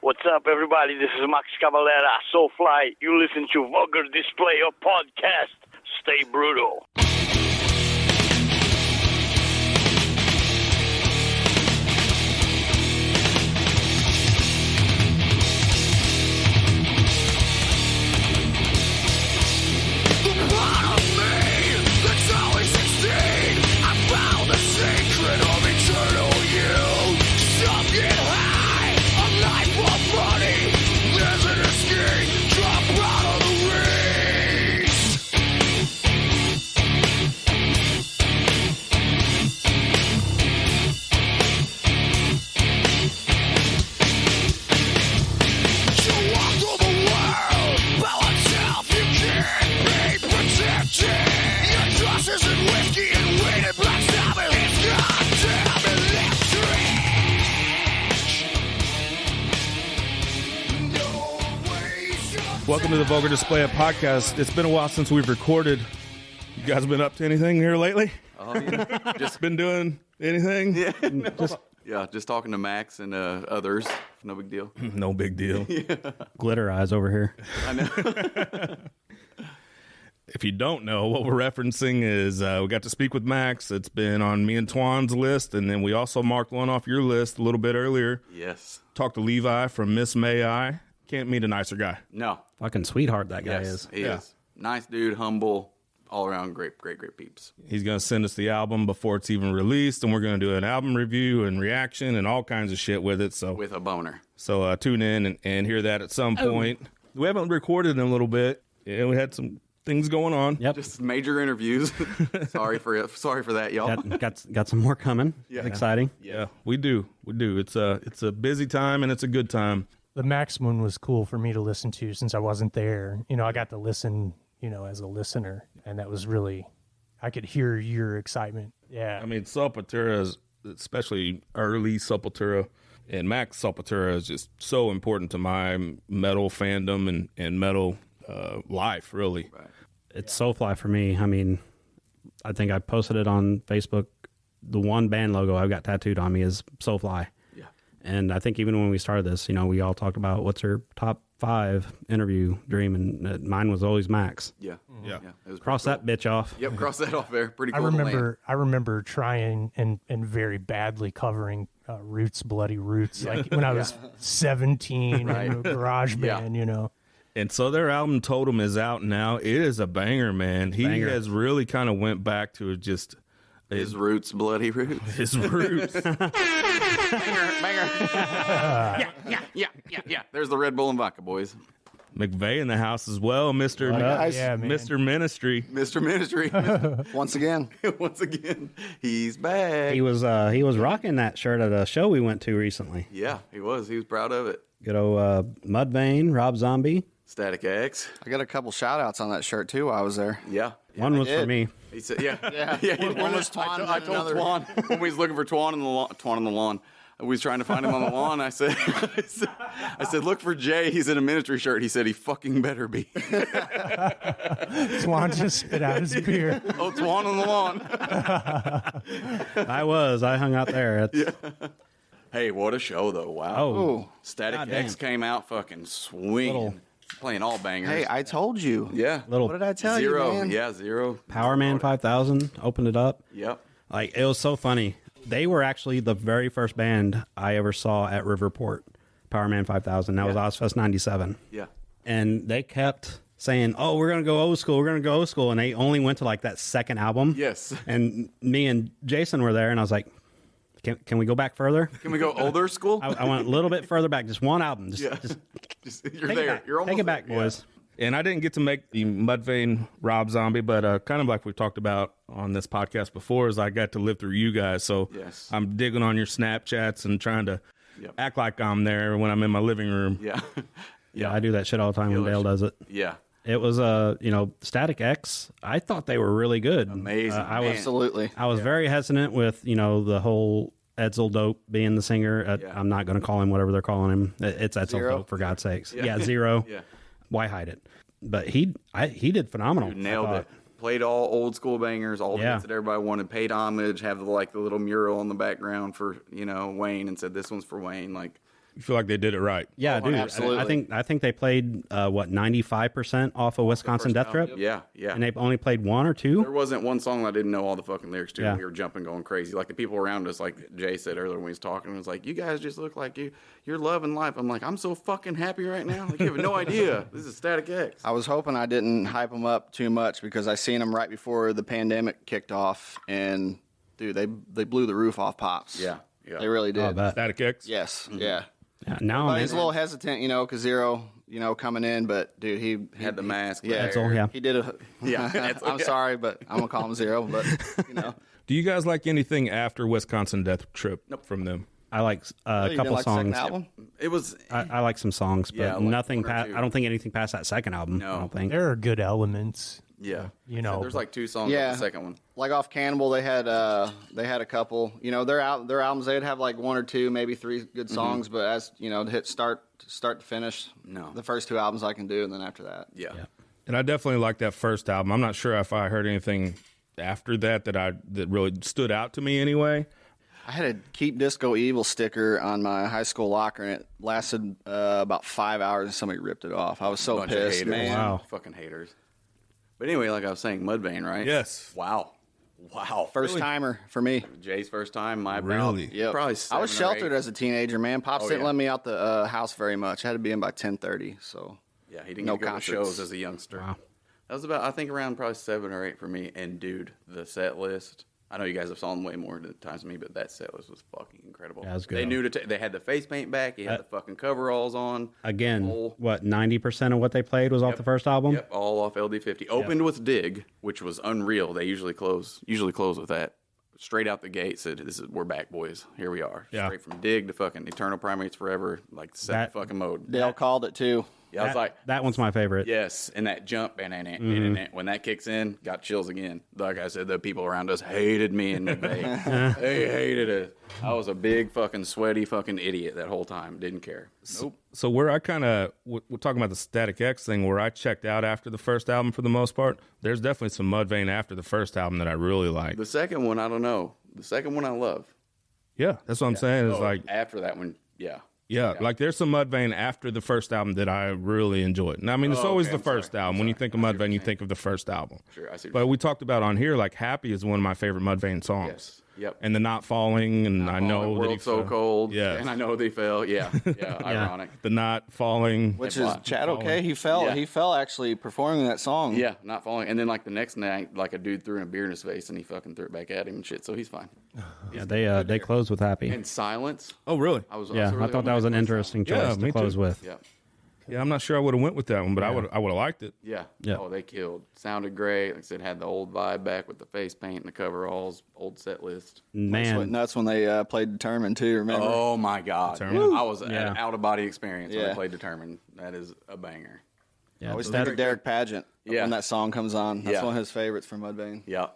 What's up, everybody? This is Max Cavalera, Soulfly. You listen to Vulgar Display of Podcast. Stay brutal. Welcome to the Vulgar Display of Podcast. It's been a while since we've recorded. You guys been up to anything here lately? Oh, yeah. Just been doing anything? Yeah, no. Just talking to Max and others. No big deal. No big deal. Yeah. Glitter eyes over here. I know. If you don't know, what we're referencing is we got to speak with Max. It's been on me and Twan's list, and then we also marked one off your list a little bit earlier. Yes. Talked to Levi from Miss May I. Can't meet a nicer guy. No. Fucking sweetheart that guy Yes, is. he Yeah. is. Nice dude, humble, all around great peeps. He's going to send us the album before it's even released, and we're going to do an album review and reaction and all kinds of shit with it. So With a boner. So tune in and hear that at some point. We haven't recorded in a little bit. Yeah, we had some things going on. Yep. Just major interviews. Sorry for that, y'all. Got some more coming. Yeah. It's exciting. Yeah, we do. It's a busy time and it's a good time. The Max one was cool for me to listen to since I wasn't there. You know, I got to listen, as a listener, and that was really, I could hear your excitement. Yeah. I mean, Sepultura, especially early Sepultura, and Max Sepultura is just so important to my metal fandom and metal life, really. Right. It's Soulfly for me. I mean, I think I posted it on Facebook. The one band logo I've got tattooed on me is Soulfly. Yeah. And I think even when we started this, we all talked about what's our top 5 interview dream, and mine was always Max. Yeah. Yeah. It was Cross pretty that bitch off. cool. Yep, cross that off there. Pretty I cool. to land. remember trying and very badly covering Roots, Bloody Roots, like when I was 17 Right. in a garage Yeah. band, And so their album Totem is out now. It is a banger, man. He Banger. has really kind of went back to just His roots, bloody roots. his roots. Banger. Yeah. There's the Red Bull and vodka, boys. McVeigh in the house as well, Mr. Yeah, man. Mr. Ministry. Mr. Ministry. Once again. Once again, he's back. He was rocking that shirt at a show we went to recently. Yeah, he was. He was proud of it. Good old Mudvayne, Rob Zombie. Static X. I got a couple shout outs on that shirt too while I was there. Yeah. One was for did. me. He said, yeah. One was Twan, I told another- Twan when we was looking for Twan on the lawn. We was trying to find him on the lawn. I said, look for Jay. He's in a ministry shirt. He said, he fucking better be. Swan just spit out his beer. Oh, Twan on the lawn. I hung out there. Hey, what a show, though. Wow. Oh, Static God X damn. came out fucking swinging. Playing all bangers. Hey, I told you. yeah. little What did I tell Zero. you, man? Yeah, Zero. Power Man 5000 opened it up. Yep. Like, it was so funny. They were actually the very first band I ever saw at Riverport, Power Man 5000. That was Ozfest 97. Yeah. And they kept saying, oh, we're going to go old school. We're going to go old school. And they only went to like that second album. Yes. And me and Jason were there, and I was like, can we go back further? Can we go older school? I went a little bit further back, just one album. Just You're take there. it back. You're almost Take it back, there. boys. And I didn't get to make the Mudvayne Rob Zombie, but kind of like we've talked about on this podcast before, is I got to live through you guys. So Yes. I'm digging on your Snapchats and trying to Yep. act like I'm there when I'm in my living room. Yeah. Yeah, I do that shit all the time when Dale does it. Yeah. It was Static X. I thought they were really good. Amazing. I was Absolutely. very hesitant with the whole Edsel Dope being the singer. Yeah. I'm not going to call him whatever they're calling him. It's Edsel Zero? Dope, for God's sakes. Yeah. Yeah, Zero. Yeah. Why hide it? But he did phenomenal. Dude, nailed I thought. it. Played all old school bangers, all the Yeah. hits that everybody wanted. Paid homage, have the little mural in the background for Wayne, and said this one's for Wayne. Like, You feel like they did it right. Yeah, dude. absolutely. I think they played 95% off of Wisconsin Death Trip. Yeah, yeah. And they only played one or two. There wasn't one song I didn't know all the fucking lyrics to. Yeah. We were jumping, going crazy. Like the people around us, like Jay said earlier when he was talking, was like, "You guys just look like you're loving life." I'm like, I'm so fucking happy right now. Like you have no idea. This is Static X. I was hoping I didn't hype them up too much because I seen them right before the pandemic kicked off, and dude, they blew the roof off Pops. Yeah, yeah. They really did. I bet. Static X. Yes, yeah. Yeah, now But I'm he's a little hesitant, because Zero, coming in, but dude, he Had the mask. Yeah, there. yeah. he did a. Yeah, I'm sorry, but I'm gonna call him Zero. But Do you guys like anything after Wisconsin Death Trip from them? I like a you didn't couple like the second songs. album? It was. I like some songs, but Yeah, like nothing one or past. two. I don't think anything past that second album. No. I don't think. There are good elements. Yeah, There's like 2 songs. Yeah. Yeah, the second one. Like off Cannibal, they had a couple. Their albums they'd have like 1 or 2, maybe 3 good songs. But as to hit start to finish, No. the first 2 albums I can do, and then after that, Yeah. And I definitely like that first album. I'm not sure if I heard anything after that that really stood out to me anyway. I had a Keep Disco Evil sticker on my high school locker, and it lasted about 5 hours, and somebody ripped it off. I was so Bunch of pissed, haters. man. Wow. Fucking haters. But anyway, like I was saying, Mudvayne, right? Yes. Wow. First timer for me. Jay's first time. My Really? Yep. Probably. I was 7 or sheltered 8. as a teenager, man. Pops Oh, didn't yeah. let me out the house very much. I had to be in by 10:30. So Yeah, he didn't No get to go to concerts. shows as a youngster. Wow. That was about, I think, around probably 7 or 8 for me. And dude, the set list. I know you guys have saw them way more times than me, but that set list was fucking incredible. Yeah, it was good. They knew they had the face paint back. He had the fucking coveralls on. Again, Whole- what 90% of what they played was off the first album. Yep, all off LD50. Opened with Dig, which was unreal. They usually close with that. Straight out the gate said, we're back, boys. Here we are. Yeah. Straight from Dig to fucking Eternal Primates Forever, like set That- fucking mode. Dale called it too. Yeah, I was like, That one's my favorite. yes, and that jump, when that kicks in, got chills again. Like I said, the people around us hated me and McVeigh. They hated it. I was a big fucking sweaty fucking idiot that whole time. Didn't care. Nope. So where I kind of we're talking about the Static X thing, where I checked out after the first album for the most part. There's definitely some Mudvayne after the first album that I really like. The second one, I don't know. The second one I love. Yeah, that's what I'm saying. It's like After that one, yeah. yeah, like there's some Mudvayne after the first album that I really enjoyed. And I mean, it's always okay, the first album. When you think of Mudvayne, you think of the first album. Sure, I see what But you're we talked about on here, like Happy is one of my favorite Mudvayne songs. Yes. Yep. And the Not Falling, and I know that he World so fell. cold. Yes. And I know they fell. Yeah. Yeah. Ironic. The Not Falling. Which Yeah, is Chad okay? He fell. Yeah. He fell actually performing that song. Yeah, not falling. And then like the next night, like a dude threw in a beer in his face and he fucking threw it back at him and shit. So he's fine. Yeah, they closed with Happy. And Silence. Oh, really? I was Yeah, really I thought that was an interesting choice Yeah, to me close too. with. Yeah. Yeah, I'm not sure I would have went with that one, but I would have liked it. Yeah. Yeah. Oh, they killed. Sounded great. Like I said, had the old vibe back with the face paint and the coveralls, old set list. Man, That's when they played Determined too. Remember? Oh my God. Determined. I was Yeah. an out of body experience when Yeah. I played Determined. That is a banger. yeah, I always Death, think of Derek Pageant Yeah. when that song comes on. That's Yeah. one of his favorites from Mudvayne. Yeah.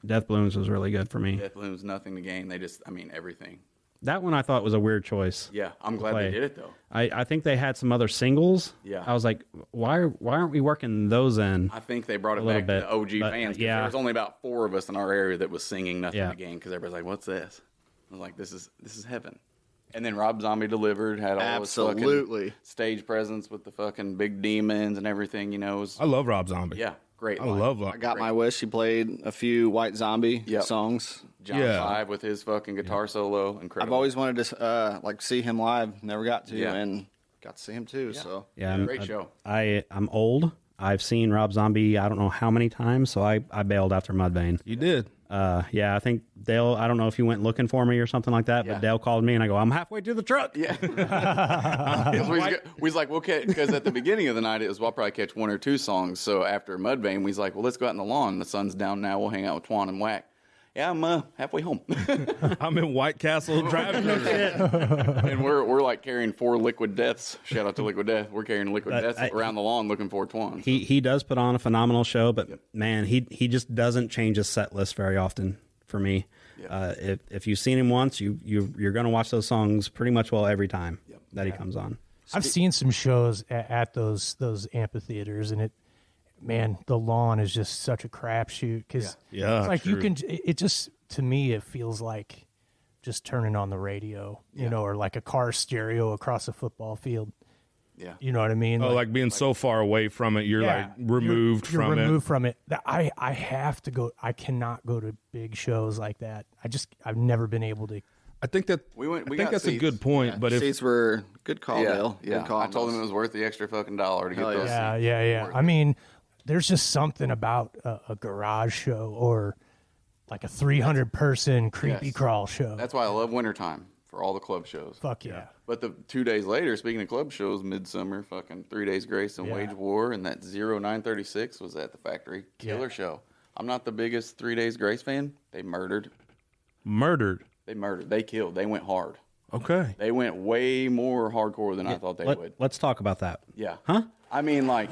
Death Blooms was really good for me. Death Bloom's nothing to gain. They just, everything. That one I thought was a weird choice. Yeah. I'm glad Play. they did it though. I think they had some other singles. Yeah. I was like, why aren't we working those in? I think they brought it little back to bit, the OG but, fans. 'Cause yeah. There was only about 4 of us in our area that was singing nothing Yeah. to gain because everybody's like, "What's this?" I was like, "This is heaven." And then Rob Zombie delivered, had all his Absolutely. fucking stage presence with the fucking big demons and everything. It was, I love Rob Zombie. yeah, great. I line. love I got my wish. He played a few White Zombie Yep. songs. John Yeah. 5 with his fucking guitar solo. Incredible. I've always wanted to see him live. Never got to, Yeah. and got to see him too. So Yeah, great show. I'm old. I've seen Rob Zombie I don't know how many times, so I bailed after Mudvayne. You did. Yeah, I think Dale. I don't know if he went looking for me or something like that, Yeah. but Dale called me and I go, I'm halfway to the truck. Yeah. we was like, we'll catch, because at the beginning of the night, it was, we'll probably catch 1 or 2 songs. So after Mudvayne, we was like, well, let's go out in the lawn. The sun's down now. We'll hang out with Twan and Whack. Yeah, I'm halfway home. I'm in White Castle driving. And we're like carrying 4 Liquid Deaths. Shout out to Liquid Death. We're carrying Liquid Deaths around the lawn looking for Twan. He does put on a phenomenal show, but man, he just doesn't change his set list very often for me. If you've seen him once, you're going to watch those songs pretty much every time that he comes on. I've seen some shows at those amphitheaters, and man, the lawn is just such a crapshoot because Yeah, it's like true. it just, to me, it feels like just turning on the radio, you know, or like a car stereo across a football field. Yeah. You know what I mean? Oh, like being so far away from it, you're like removed you're from it. removed from it. I have to go. I cannot go to big shows like that. I've never been able to. I think that We I think got that's seats. a good point. But if Seats were good call, Dale. Yeah. Good call. I told him it was worth the extra fucking $1 to get Hell those. Yeah. I mean, there's just something about a garage show or like a 300-person creepy Yes. crawl show. That's why I love wintertime for all the club shows. Fuck yeah. But the 2 days later, speaking of club shows, Midsummer, fucking 3 Days Grace and Yeah. Wage War, and that 0936 was at the factory. Killer show. I'm not the biggest 3 Days Grace fan. They murdered. They killed. They went hard. Okay. They went way more hardcore than I thought they would. Let's talk about that. Yeah. Huh? I mean, like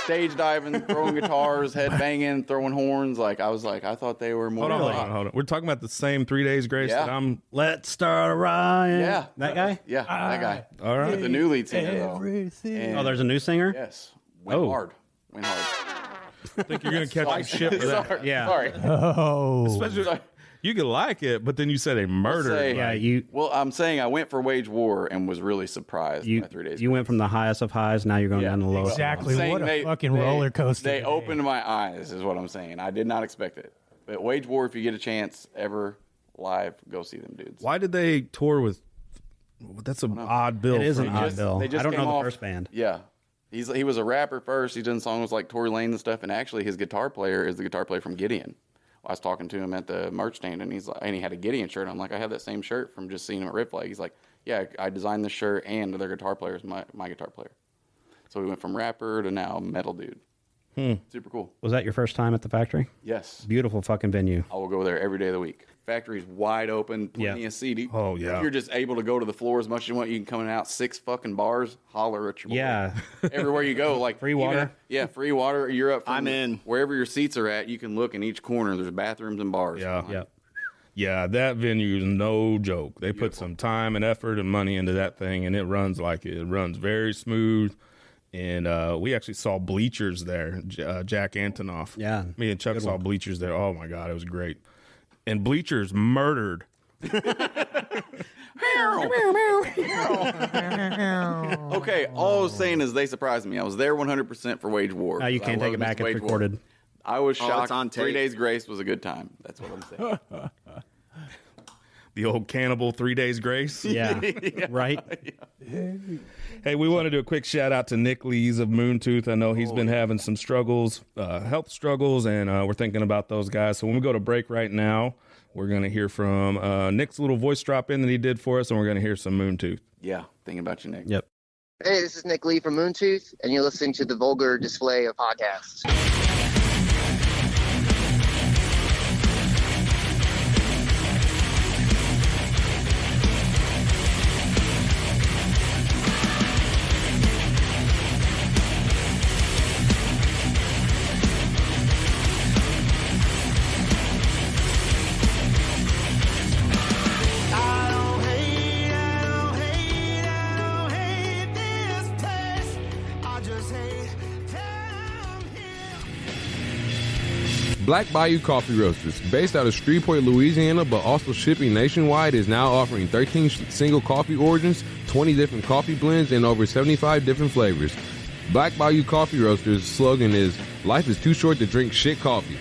stage diving, throwing guitars, head banging, throwing horns. Like I thought they were more. Hold on. We're talking about the same 3 Days Grace Yeah. that I'm. Let's start a riot. Yeah. That guy? Yeah, that guy. All right. The new lead singer, though. Everything. And- Oh, there's a new singer? Yes. Went hard. I think you're gonna catch some shit for that. Sorry. Yeah. Sorry. Oh. Especially, you could like it, but then you said a murder. say- Yeah, Well, I'm saying I went for Wage War and was really surprised by 3 days. you went from the highest of highs, now you're going down the lowest. Exactly. I'm saying What a fucking roller coaster. They today. opened my eyes, is what I'm saying. I did not expect it. But Wage War, if you get a chance ever live, go see them dudes. Why did they tour with? That's an odd bill. It is for an me. odd bill. they just I don't came know the off- first band. Yeah. He was a rapper first. He's done songs like Tory Lane and stuff. And actually, his guitar player is the guitar player from Gideon. I was talking to him at the merch stand, and he had a Gideon shirt. I'm like, I have that same shirt from just seeing him at Rip Flag. He's like, yeah, I designed this shirt, and their guitar player is my guitar player. So we went from rapper to now metal dude. Super cool. Was that your first time at the factory? Yes. Beautiful fucking venue. I will go there every day of the week. Factory's wide open, plenty Yeah. of seating. Oh, yeah. If you're just able to go to the floor as much as you want, you can come in and out 6 fucking bars, holler at your boy. Yeah. Everywhere you go, like Free water? Free water. You're up. I'm in. Wherever your seats are at, you can look in each corner. There's bathrooms and bars. Yeah. Yep. Yeah, that venue is no joke. They put some time and effort and money into that thing, and it runs like it. It runs very smooth. And we actually saw Bleachers there, Jack Antonoff. Yeah. Me and Chuck saw Bleachers there. Oh, my God, it was great. And Bleachers murdered. Okay, all I was saying is they surprised me. I was there 100% for Wage War. Now you I can't take love it back. Wage It's War. recorded. I was Oh, shocked. it's on 3 tape. Days Grace was a good time. That's what I'm saying. The old cannibal 3 Days Grace. Yeah. Right? Hey, we want to do a quick shout out to Nick Lees of Moontooth. I know he's been having some struggles, health struggles, and we're thinking about those guys. So when we go to break right now, we're going to hear from Nick's little voice drop in that he did for us, and we're going to hear some Moontooth. Yeah, thinking about you, Nick. Yep. Hey, this is Nick Lee from Moontooth, and you're listening to the Vulgar Display of Podcasts. Black Bayou Coffee Roasters, based out of Shreveport, Louisiana, but also shipping nationwide, is now offering 13 single coffee origins, 20 different coffee blends, and over 75 different flavors. Black Bayou Coffee Roasters' slogan is, "Life is too short to drink shit coffee."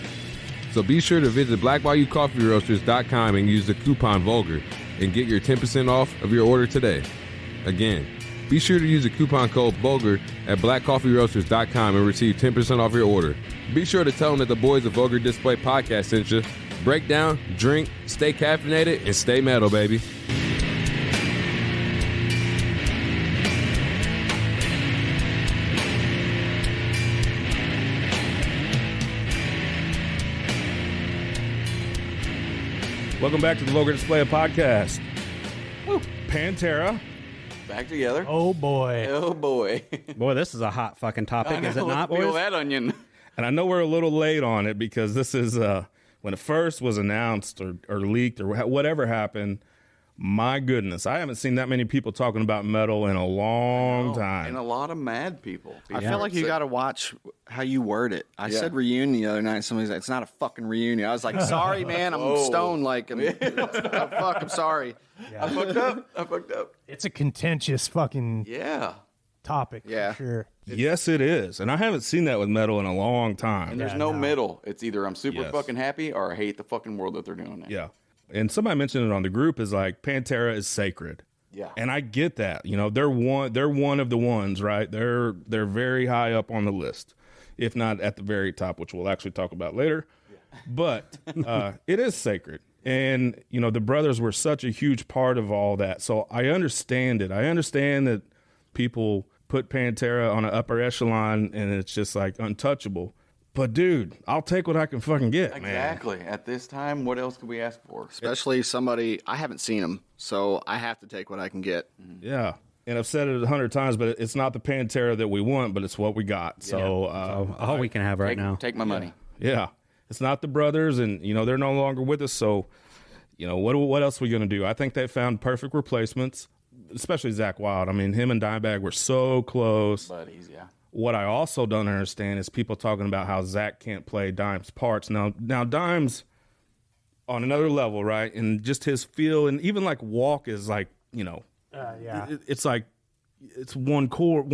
So be sure to visit blackbayoucoffeeroasters.com and use the coupon VULGAR and get your 10% off of your order today. Again, be sure to use the coupon code VULGAR at blackcoffeeroasters.com and receive 10% off your order. Be sure to tell them that the boys of Vulgar Display Podcast sent you. Break down, drink, stay caffeinated, and stay metal, baby. Welcome back to the Vulgar Display Podcast. Woo. Pantera. Back together. Oh boy. Oh boy. Boy, this is a hot fucking topic, is it not, Feel boys? that onion. And I know we're a little late on it because this is when it first was announced or leaked or whatever happened. My goodness, I haven't seen that many people talking about metal in a long time. And a lot of mad people. I feel like you got to watch how you word it. I said reunion the other night. Somebody's like, it's not a fucking reunion. I was like, sorry, man. I'm stoned. Like, I'm sorry. I fucked up. It's a contentious fucking topic. Yeah. For sure. Yes, it is. And I haven't seen that with metal in a long time. And there's no middle. It's either I'm super fucking happy or I hate the fucking world that they're doing it. Yeah. And somebody mentioned it on the group is like Pantera is sacred. Yeah. And I get that. You know, they're one of the ones, right? They're very high up on the list, if not at the very top, which we'll actually talk about later. Yeah. But it is sacred. And, you know, the brothers were such a huge part of all that. So I understand it. I understand that people put Pantera on an upper echelon and it's just like untouchable. But, dude, I'll take what I can fucking get, Exactly. man. At this time, what else could we ask for? Especially somebody, I haven't seen him, so I have to take what I can get. Yeah. And I've said it 100 times, but it's not the Pantera that we want, but it's what we got. So, all we can have right now. Take my money. Yeah. It's not the brothers, and, you know, they're no longer with us. So, you know, what else are we going to do? I think they found perfect replacements, especially Zakk Wylde. I mean, him and Dimebag were so close. Buddies, yeah. What I also don't understand is people talking about how Zakk can't play Dime's parts. Now Dime's on another level, right? And just his feel, and even like Walk is like, you know, it's like it's one chord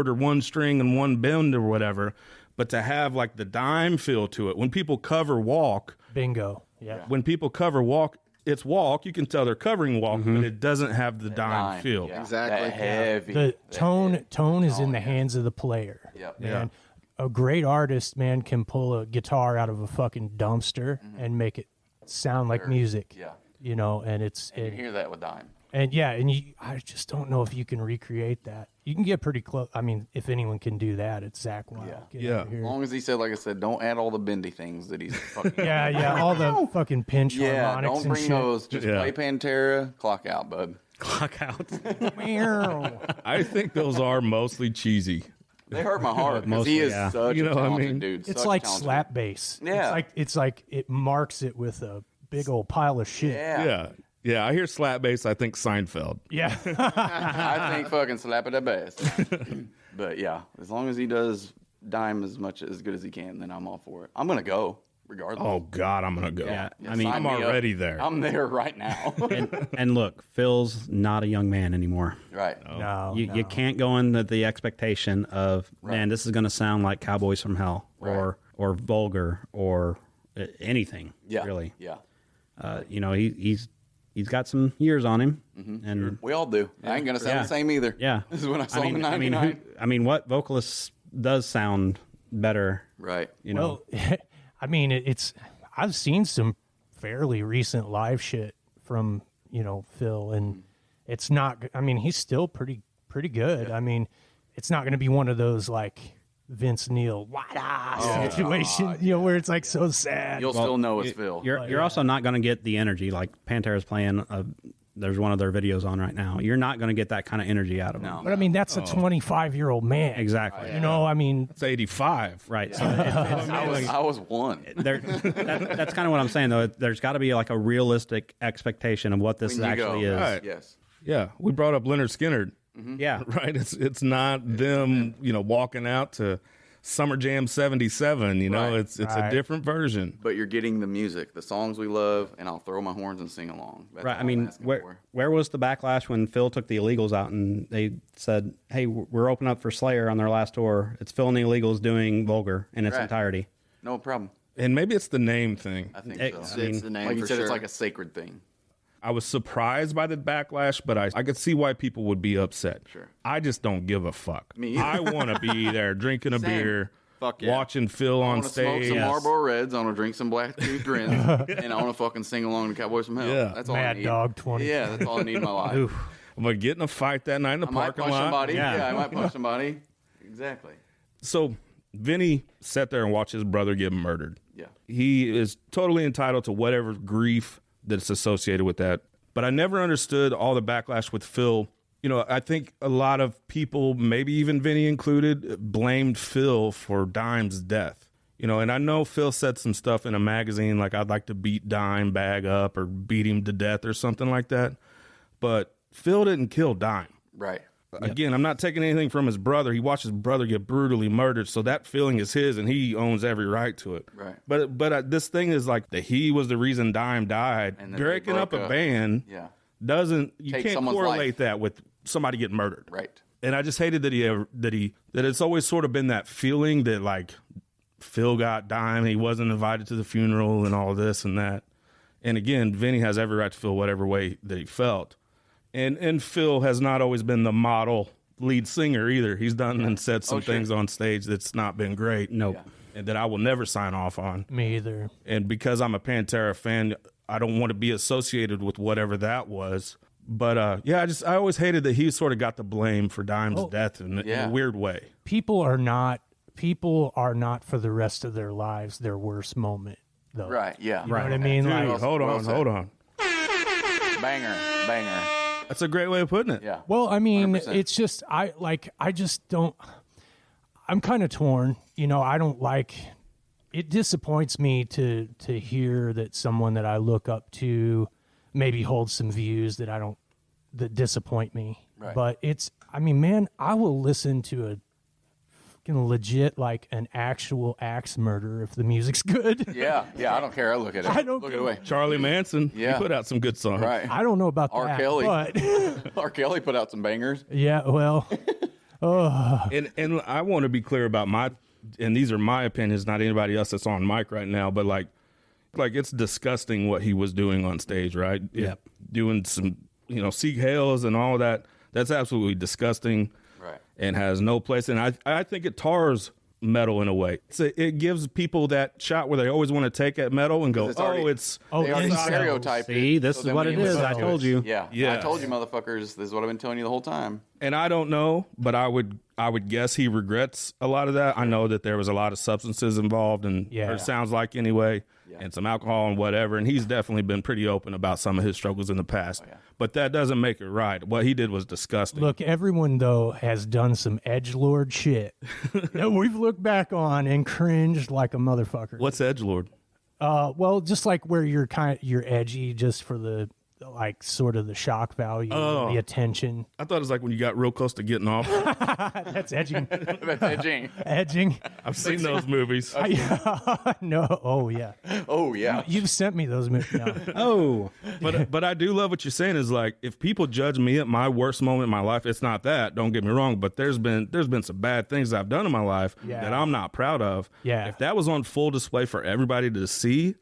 or one string and one bend or whatever. But to have like the Dime feel to it, when people cover Walk, Bingo. Yeah. when people cover Walk, it's Walk. You can tell they're covering Walk, but it doesn't have the Dime feel. Yeah. Exactly. That heavy. The tone is in the hands of the player. Yep. Man, a great artist, man, can pull a guitar out of a fucking dumpster and make it sound like music. Yeah. You know, and it's You hear that with Dime. and I just don't know if you can recreate that. You can get pretty close. I mean, if anyone can do that, it's Zakk Wylde. Get Yeah. over here. As long as he said, like I said, don't add all the bendy things that he's fucking. All the fucking pinch Yeah, harmonics don't and bring shit. those. Just play Pantera, clock out, bud. Clock out. I think those are mostly cheesy. They hurt my heart because Mostly, he is yeah. such You a know what I talented mean? dude. It's such like talented. slap bass. Yeah. It's like it marks it with a big old pile of shit. Yeah. Yeah. I hear slap bass. I think Seinfeld. Yeah. I think fucking slap it at best. But yeah, as long as he does Dime as good as he can, then I'm all for it. I'm gonna go regardless. Oh God, I'm gonna go. Yeah, Yeah, I mean, sign I'm me up. already there. I'm there right now. and look, Phil's not a young man anymore. Right. No. You can't go in the expectation of, man, this is going to sound like Cowboys from Hell or Vulgar or anything. Yeah. Really. Yeah. You know, he's got some years on him, and We all do. I ain't gonna sound the same either. yeah, This is when I saw him in '99. I mean, what vocalist does sound better? Right. You know, Well, I mean, I've seen some fairly recent live shit from, you know, Phil, and it's not, I mean, he's still pretty good. Yeah. I mean, it's not going to be one of those like Vince Neil situation, you know, where it's like so sad. You'll still know it's Phil. you're also not going to get the energy like Pantera's playing. There's one of their videos on right now. You're not going to get that kind of energy out of him. But I mean, that's a 25-year-old man. Exactly. You know, I mean, It's 85. Right. So I was one. that's kind of what I'm saying, though. There's got to be like a realistic expectation of what this When you actually go. is. Right. Yes. Yeah, we brought up Leonard Skinner, Yeah. right? It's not them, you know, walking out to Summer Jam '77. You know, Right. it's a different version. But you're getting the music, the songs we love, and I'll throw my horns and sing along. That's Right. all I I'm mean, asking for. where was the backlash when Phil took the Illegals out and they said, "Hey, we're opening up for Slayer on their last tour. It's Phil and the Illegals doing Vulgar in its Right. entirety." No problem. And maybe it's the name thing. I think It's- so. I mean, It's the name Like you for said, sure. it's like a sacred thing. I was surprised by the backlash, but I could see why people would be upset. Sure. I just don't give a fuck. Me either. I want to be there drinking a Same. beer, Fuck yeah. watching Phil I on want to smoke stage. some Marlboro Reds. I want to drink some Black Tooth Grins, and I want to fucking sing along to Cowboys from Hell. Yeah. That's all I Mad need. Dog 20. Yeah, that's all I need in my life. I'm going to get in a fight that night in the I might parking punch lot. somebody. Yeah. Yeah, I might punch somebody. Exactly. So Vinny sat there and watched his brother get murdered. Yeah. He is totally entitled to whatever grief that's associated with that. But I never understood all the backlash with Phil. You know, I think a lot of people, maybe even Vinny included, blamed Phil for Dime's death. You know, and I know Phil said some stuff in a magazine like, I'd like to beat Dimebag up or beat him to death or something like that. but Phil didn't kill Dime. Right. Again, I'm not taking anything from his brother. He watched his brother get brutally murdered, so that feeling is his, and he owns every right to it. Right. But this thing is like that he was the reason Dime died. And Breaking up a band doesn't, you Take can't someone's correlate life. that with somebody getting murdered. Right. And I just hated that it's always sort of been that feeling that like Phil got Dime, he wasn't invited to the funeral and all this and that. And again, Vinny has every right to feel whatever way that he felt. And Phil has not always been the model lead singer either. He's done and said some things on stage that's not been great. Nope. And that I will never sign off on. Me either. And because I'm a Pantera fan, I don't want to be associated with whatever that was. But I always hated that he sort of got the blame for Dime's death in a weird way. People are not for the rest of their lives their worst moment, though. Right. Yeah. You know what I mean? Dude, Like, hold on. Banger. That's a great way of putting it. Yeah. well, I mean, 100%. it's just I just don't. I'm kind of torn. You know, I don't like. It disappoints me to hear that someone that I look up to maybe holds some views that disappoint me. Right. But I mean, man, I will listen to a fucking legit, like an actual axe murder if the music's good. Yeah. I don't care. I look at it. I don't look care. it away. Charlie Manson, Yeah. he put out some good songs. Right. I don't know about R. that, Kelly. but R. Kelly put out some bangers. yeah, well, And I want to be clear about and these are my opinions, not anybody else that's on mic right now, but like it's disgusting what he was doing on stage, right? Yep. Doing some, Sieg Heils and all of that. That's absolutely disgusting. Right. And has no place. And I think it tars metal in a way. It gives people that shot where they always want to take at metal and go, It's already- oh, They already incels. stereotyped it. See, this So is then what when it you is. listen I to told it- you. Yeah. Yes. I told you, motherfuckers. This is what I've been telling you the whole time. And I don't know, but I would guess he regrets a lot of that. I know that there was a lot of substances involved, and or it sounds like anyway, and some alcohol and whatever. And he's definitely been pretty open about some of his struggles in the past. But that doesn't make it right. What he did was disgusting. look, everyone though has done some edgelord shit that we've looked back on and cringed like a motherfucker. What's edgelord? Well, just like where you're edgy just for the like sort of the shock value, the attention. I thought it was like when you got real close to getting off. That's edging. That's edging. Edging. I've seen those movies. No. Oh yeah. Oh, yeah. You've sent me those movies. No. Oh, But I do love what you're saying is like, if people judge me at my worst moment in my life, it's not that, don't get me wrong, but there's been some bad things I've done in my life that I'm not proud of. Yeah. If that was on full display for everybody to see,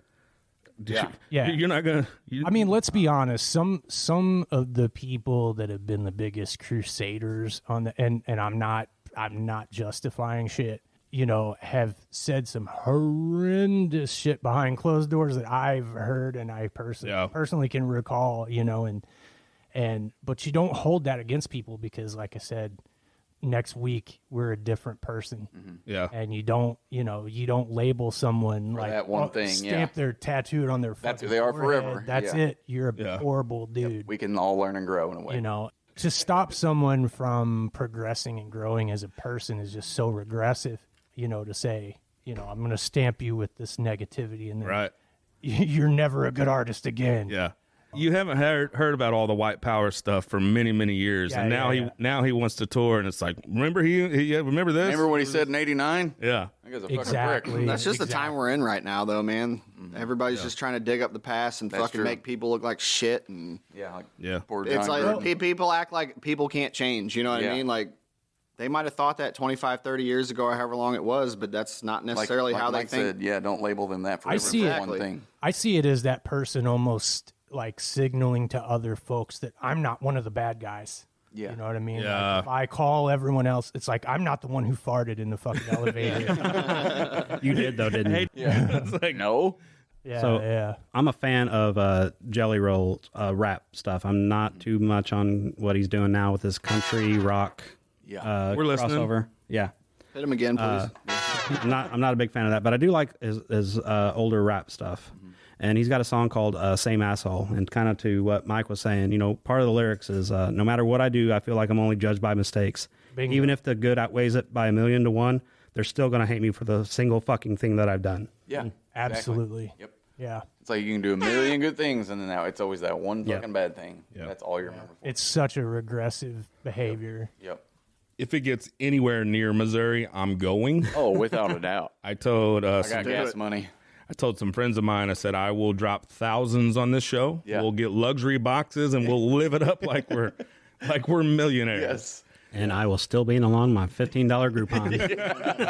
Yeah. you're not going to. I mean, let's be honest. Some of the people that have been the biggest crusaders on the and I'm not justifying shit, have said some horrendous shit behind closed doors that I've heard and I personally can recall, but you don't hold that against people because, like I said, next week we're a different person. Yeah. And you don't label someone For like that one thing, stamp their tattooed on their That's who fucking they are forehead. forever. That's Yeah. it. You're a horrible dude. We can all learn and grow in a way. To stop someone from progressing and growing as a person is just so regressive, to say, I'm going to stamp you with this negativity and then Right. you're never a good artist again. Yeah. You haven't heard about all the white power stuff for many, many years, Yeah, and now he wants to tour, and it's like, remember remember this? Remember when he said in 89? Yeah. I guess a fucking Exactly. prick. That's just the time we're in right now, though, man. Everybody's just trying to dig up the past and That's fucking true. make people look like shit. And Yeah. Like Yeah. Poor John it's like Gruden. people act like people can't change. You know what I Yeah. mean? Like, they might have thought that 25, 30 years ago or however long it was, but that's not necessarily how they Mike think. said, yeah, don't label them that forever. I see for it. one thing. I see it as that person almost like signaling to other folks that I'm not one of the bad guys. Yeah. You know what I mean? Yeah. Like if I call everyone else, it's like I'm not the one who farted in the fucking elevator. you did though, didn't you? Yeah. It's like, No. Yeah, So- yeah. I'm a fan of Jelly Roll rap stuff. I'm not too much on what he's doing now with this country rock Yeah. We're listening. crossover. Yeah. Hit him again, please. I'm not a big fan of that, but I do like his older rap stuff. And he's got a song called Same Asshole. And kind of to what Mike was saying, part of the lyrics is no matter what I do, I feel like I'm only judged by mistakes. Bingo. Even if the good outweighs it by 1,000,000 to 1, they're still going to hate me for the single fucking thing that I've done. Yeah. Absolutely. Yep. Yeah. It's like you can do a million good things, and then now it's always that one fucking bad thing. That's all you remember for. It's such a regressive behavior. Yep. If it gets anywhere near Missouri, I'm going. Oh, without a doubt. I told I got gas money. I told some friends of mine, I said, I will drop thousands on this show. Yeah. We'll get luxury boxes and we'll live it up like we're millionaires. Yes. And I will still be along my $15 Groupon.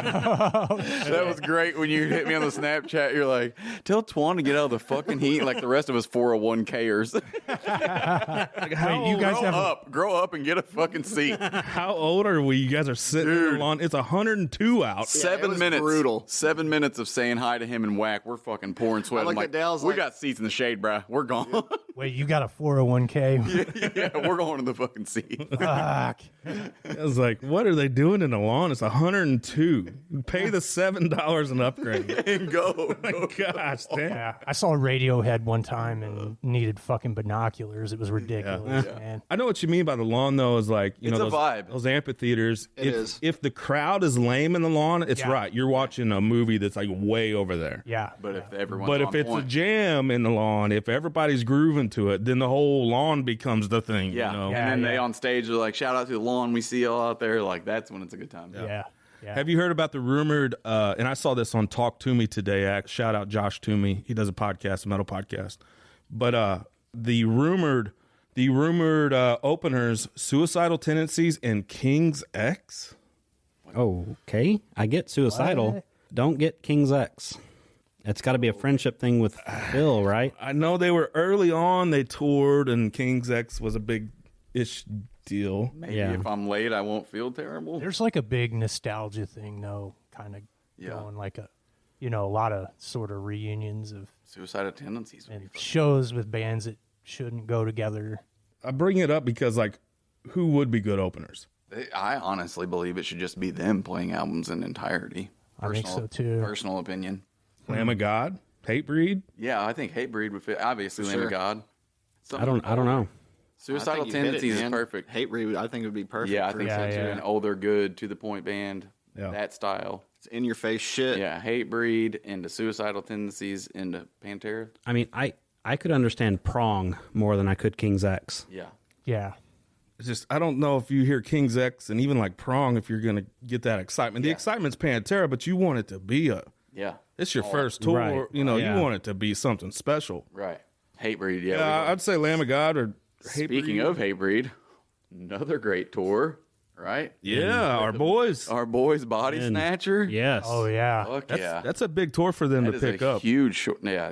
That was great when you hit me on the Snapchat. You're like, tell Twan to get out of the fucking heat like the rest of us 401kers. Wait, you guys Grow up and get a fucking seat. How old are we? You guys are sitting in the lawn. It's 102 out. 7 minutes. brutal. 7 minutes of saying hi to him and whack. We're fucking pouring sweat. I I'm look like, at Dale's we like- got seats in the shade, bruh. We're gone. Wait, you got a 401k? Yeah, we're going to the fucking seat. Fuck. I was like, what are they doing in the lawn? It's 102. Pay the $7 an upgrade. And go. Gosh, damn. Yeah, I saw Radiohead one time and needed fucking binoculars. It was ridiculous, man. I know what you mean by the lawn, though, is like, you It's know, a vibe. those amphitheaters. is. If the crowd is lame in the lawn, it's Yeah. right. You're watching a movie that's like way over there. Yeah. But if everyone's But on if it's point, a jam in the lawn, if everybody's grooving to it, then the whole lawn becomes the thing. yeah. You know? Yeah. And then they on stage are like, shout out to the lawn. We see y'all out there. Like, that's when it's a good time. Yeah. Have you heard about the rumored, and I saw this on Talk To Me today, shout out Josh Toomey. He does a podcast, a metal podcast. But the rumored openers, Suicidal Tendencies and King's X. Okay. I get Suicidal. What? Don't get King's X. It's got to be a friendship thing with Phil, right? I know they were early on, they toured, and King's X was a big-ish deal. Maybe Yeah. if I'm late, I won't feel terrible. There's like a big nostalgia thing, though, kind of going like a lot of sort of reunions of Suicidal tendencies. Would be and fun. shows with bands that shouldn't go together. I bring it up because, like, who would be good openers? I honestly believe it should just be them playing albums in entirety. I think so, too. Personal opinion. Lamb of God? Hatebreed? Yeah, I think Hatebreed would fit. Obviously, Lamb of God. I don't know. Suicidal I think you hit it, tendencies is man. perfect. Hate Read, I think it would be perfect. Yeah, I for think it. so too. yeah. An older, good, to the point band. Yeah. That style. It's in your face shit. Yeah, Hatebreed into Suicidal Tendencies into Pantera. I mean, I could understand Prong more than I could King's X. Yeah. Yeah. It's just, I don't know if you hear King's X and even like Prong, if you're going to get that excitement. The excitement's Pantera, but you want it to be Yeah. it's your first tour. Right. You know, Yeah. you want it to be something special. Right. Hatebreed, yeah. Yeah, I'd say Lamb of God or Speaking of Hatebreed, another great tour, right? Yeah, our boys. Our boys, Body Snatcher. Yes. Oh, yeah. Fuck That's, yeah. that's a big tour for them That to is pick a up. huge,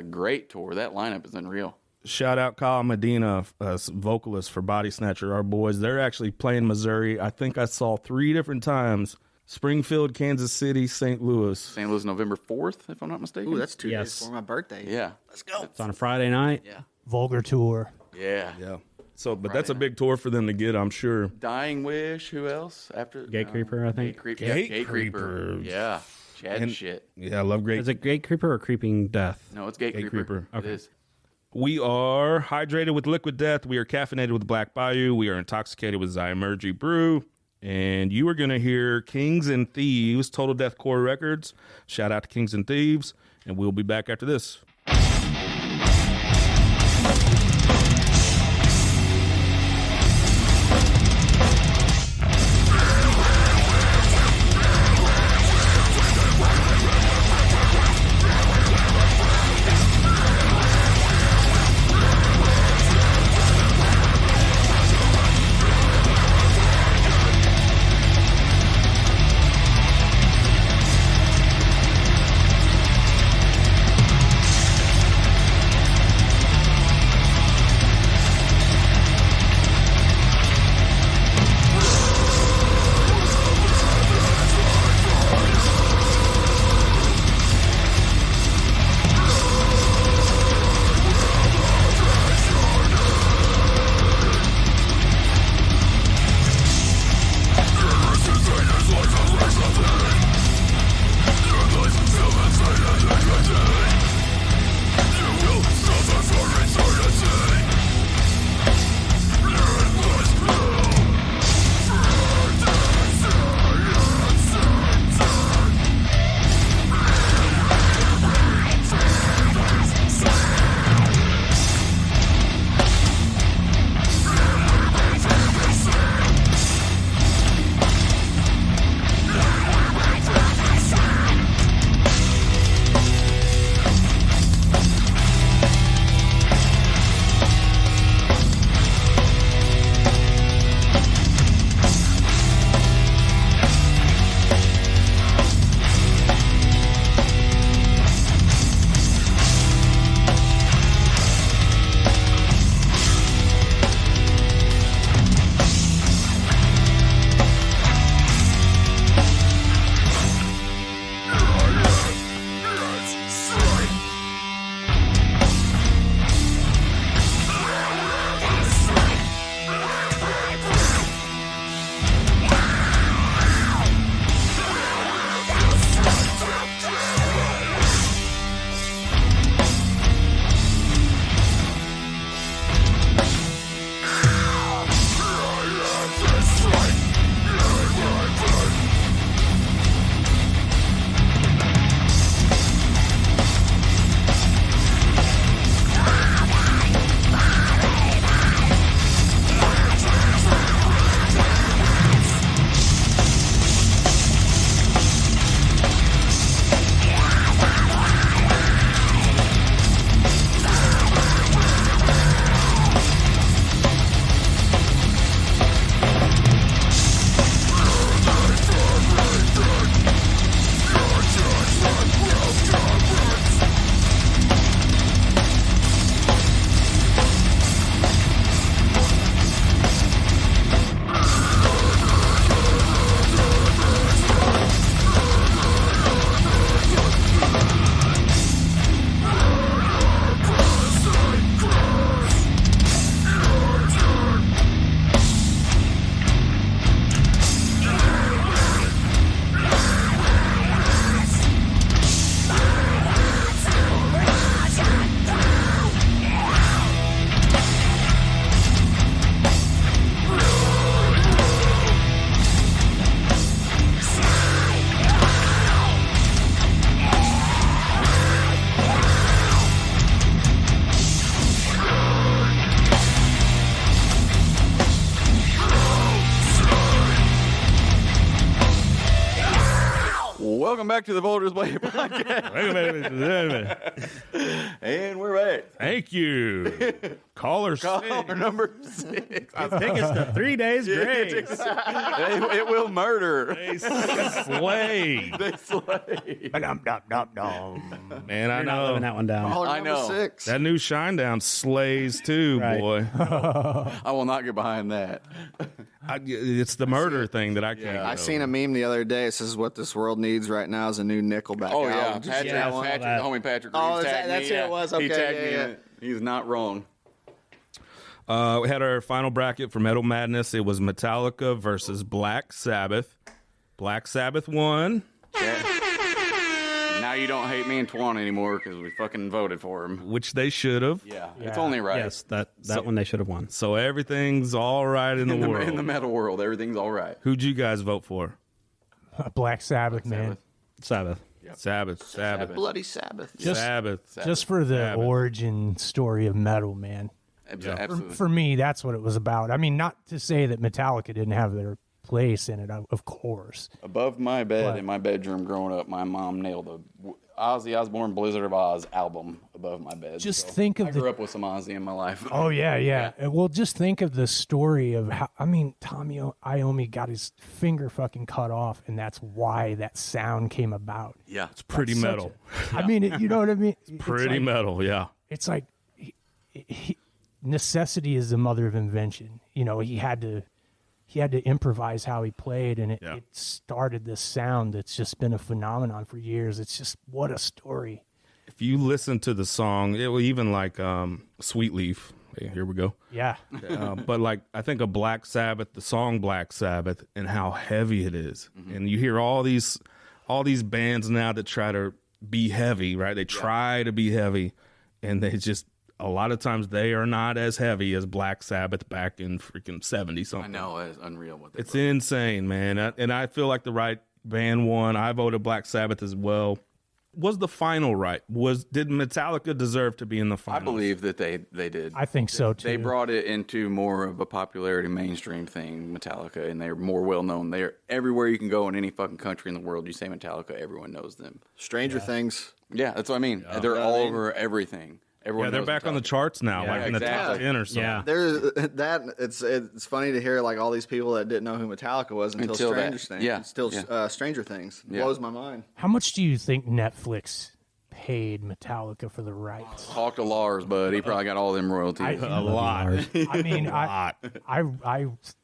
great tour. That lineup is unreal. Shout out Kyle Medina, vocalist for Body Snatcher, our boys. They're actually playing Missouri. I think I saw 3 different times. Springfield, Kansas City, St. Louis. St. Louis, November 4th, if I'm not mistaken. Ooh, that's 2 Yes. days before my birthday. yeah. Let's go. It's on a Friday night. Yeah. Vulgar tour. Yeah. Yeah. So, but that's a big tour for them to get, I'm sure. Dying Wish. Who else? After Gate Creeper, I think. Gate Creeper. Yeah. Chad And- shit. Yeah, I love great. Is it Gate Creeper or Creeping Death? No, it's Gate Gate Creeper. Creeper. It is. We are hydrated with Liquid Death. We are caffeinated with Black Bayou. We are intoxicated with Zymergy Brew. And you are going to hear Kings and Thieves, Total Deathcore Records. Shout out to Kings and Thieves. And we'll be back after this. Welcome back to the Vulgar Display Podcast. Wait a minute. And we're back. Thank you. Caller number 6. I think it's the 3 days grace. It will murder. They slay. They slay. Man, I Living know. that one down. Caller I number know. 6. That new Shinedown slays too, Right. boy. I will not get behind that. It's the murder thing that I can't. I seen a meme the other day. It says what this world needs right now is a new Nickelback Oh, yeah. album. Patrick, I saw Patrick, that. homie Patrick. Oh, Reeves is tagged that's me, who it was? Okay, he tagged me yeah. in it. He's not wrong. We had our final bracket for Metal Madness. It was Metallica versus Black Sabbath. Black Sabbath won. Now you don't hate me and Twan anymore because we fucking voted for him. Which they should have. Yeah, it's only right. Yes, that one they should have won. So everything's all right in the world. In the metal world, everything's all right. Who'd you guys vote for? Black Sabbath, man. Sabbath. Sabbath. Bloody Sabbath. Sabbath. Just for the origin story of metal, man. Absolutely. For me, that's what it was about. I mean, not to say that Metallica didn't have their place in it, of course. Above my bed What? in my bedroom growing up, my mom nailed the Ozzy Osbourne Blizzard of Oz album above my bed. Just think of I grew up with some Ozzy in my life. Oh yeah. Well, just think of the story of how. I mean, Tommy Iommi got his finger fucking cut off, and that's why that sound came about. Yeah. It's pretty Such metal. I mean, you know what I mean? It's Pretty like- metal, yeah. It's like necessity is the mother of invention. You know, he had to improvise how he played, and it started this sound that's just been a phenomenon for years. It's just what a story. If you listen to the song, it will even like Sweet Leaf. Hey, here we go. Yeah. But like I think of Black Sabbath, the song Black Sabbath, and how heavy it is. And you hear all these bands now that try to be heavy, right? They try to be heavy, and they just a lot of times they are not as heavy as Black Sabbath back in freaking 70 something. I know, it's unreal what they It's insane, man. And I feel like the right band won. I voted Black Sabbath as well. Was the final right? Did Metallica deserve to be in the final? I believe that they did. I think so too. They brought it into more of a popularity mainstream thing, Metallica, and they're more well known. They're everywhere you can go in any fucking country in the world. You say Metallica, everyone knows them. Stranger Things. Yeah, that's what I mean. They're all over everything. Everyone they're knows back on the Metallica. charts now, Yeah, like in the top exactly. 10 or something. Yeah. There's that. It's funny to hear like all these people that didn't know who Metallica was until Stranger Things. yeah, Still, yeah. Stranger Things Yeah. blows my mind. How much do you think Netflix paid Metallica for the rights? Talk to Lars, bud. He probably got all them royalties. A lot. I mean, I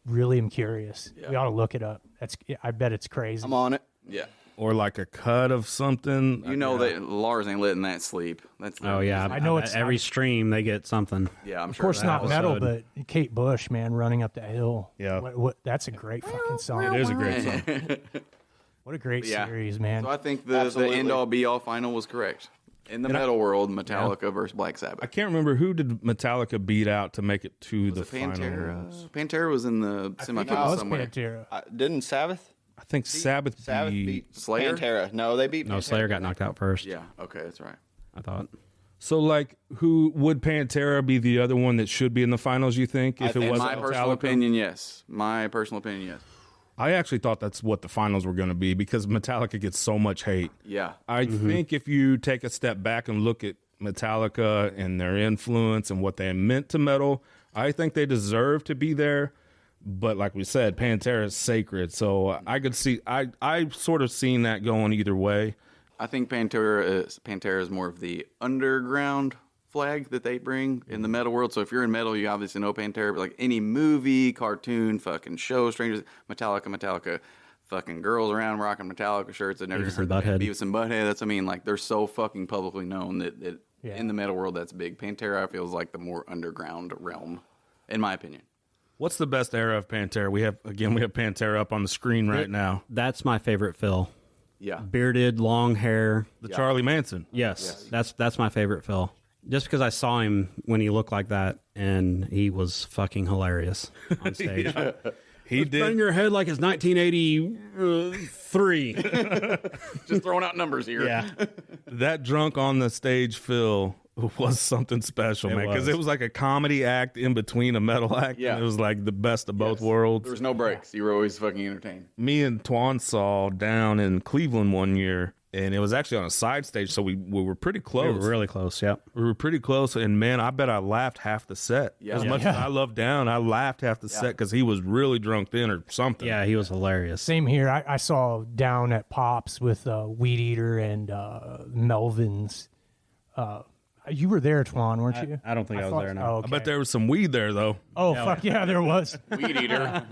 really am curious. We ought to look it up. I bet it's crazy. I'm on it. Yeah. Or like a cut of something. You know that Lars ain't letting that sleep. That's Oh yeah, I know it's every not- stream they get something. Yeah, I'm Of sure. course, that not was- metal, but Kate Bush, man, running up the hill. Yeah. What, that's a great fucking song. It is a great song. What a great Yeah. series, man. So I think the Absolutely. end all be all final was correct. In the metal world, Metallica versus Black Sabbath. I can't remember who did Metallica beat out to make it to the Was it Pantera? finals. Pantera was in the It semifinals was somewhere. Pantera. Didn't Sabbath? I think Sabbath beat Slayer? Pantera. No, they beat. No, Pantera. Slayer got knocked out first. Yeah. Okay, that's right. I thought. So, like, who would Pantera be the other one that should be in the finals? You think if it In wasn't my personal Metallica? opinion, yes. My personal opinion, yes. I actually thought that's what the finals were going to be because Metallica gets so much hate. Yeah. I think if you take a step back and look at Metallica and their influence and what they meant to metal, I think they deserve to be there. But like we said, Pantera is sacred, so I could see. I sort of seen that going either way. I think Pantera is more of the underground flag that they bring in the metal world. So if you're in metal, you obviously know Pantera, but like any movie, cartoon, fucking show, strangers, Metallica, fucking girls around rocking Metallica shirts. I've never Beavis heard and of that. Butthead. Beavis and Butthead. That's, I mean, like they're so fucking publicly known that Yeah. in the metal world, that's big. Pantera feels like the more underground realm, in my opinion. What's the best era of Pantera? We have Pantera up on the screen right now. That's my favorite Phil. Yeah. Bearded, long hair. The Charlie Manson. Yes, that's my favorite Phil. Just because I saw him when he looked like that, and he was fucking hilarious on stage. He Bang did. your head like it's 1983. Just throwing out numbers here. Yeah. That drunk on the stage Phil was something special, man, because was. it was like a comedy act in between a metal act. Yeah. And it was like the best of both worlds. There was no breaks. You were always fucking entertained. Me and Twan saw down in Cleveland one year, and it was actually on a side stage, so we were pretty close. We were really close, yep. We were pretty close, and man, I bet I laughed half the set. Yeah. As much as I love Down, I laughed half the set because he was really drunk then or something. Yeah, he was hilarious. Same here. I saw Down at Pops with Weed Eater and Melvin's. You were there, Twan, weren't you? I don't think I was there, no. Oh, I okay. bet there was some weed there, though. Oh, fuck yeah, there was. Weed eater.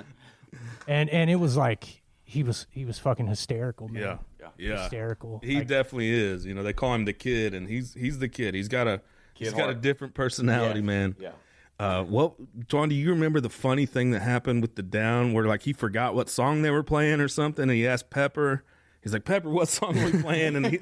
And it was like he was fucking hysterical, man. Yeah. Hysterical. He definitely is. You know, they call him the kid, and he's the kid. He's got a different personality, man. Yeah. Twan, do you remember the funny thing that happened with the Down where like he forgot what song they were playing or something, and he asked Pepper. He's like, Pepper, what song are we playing? And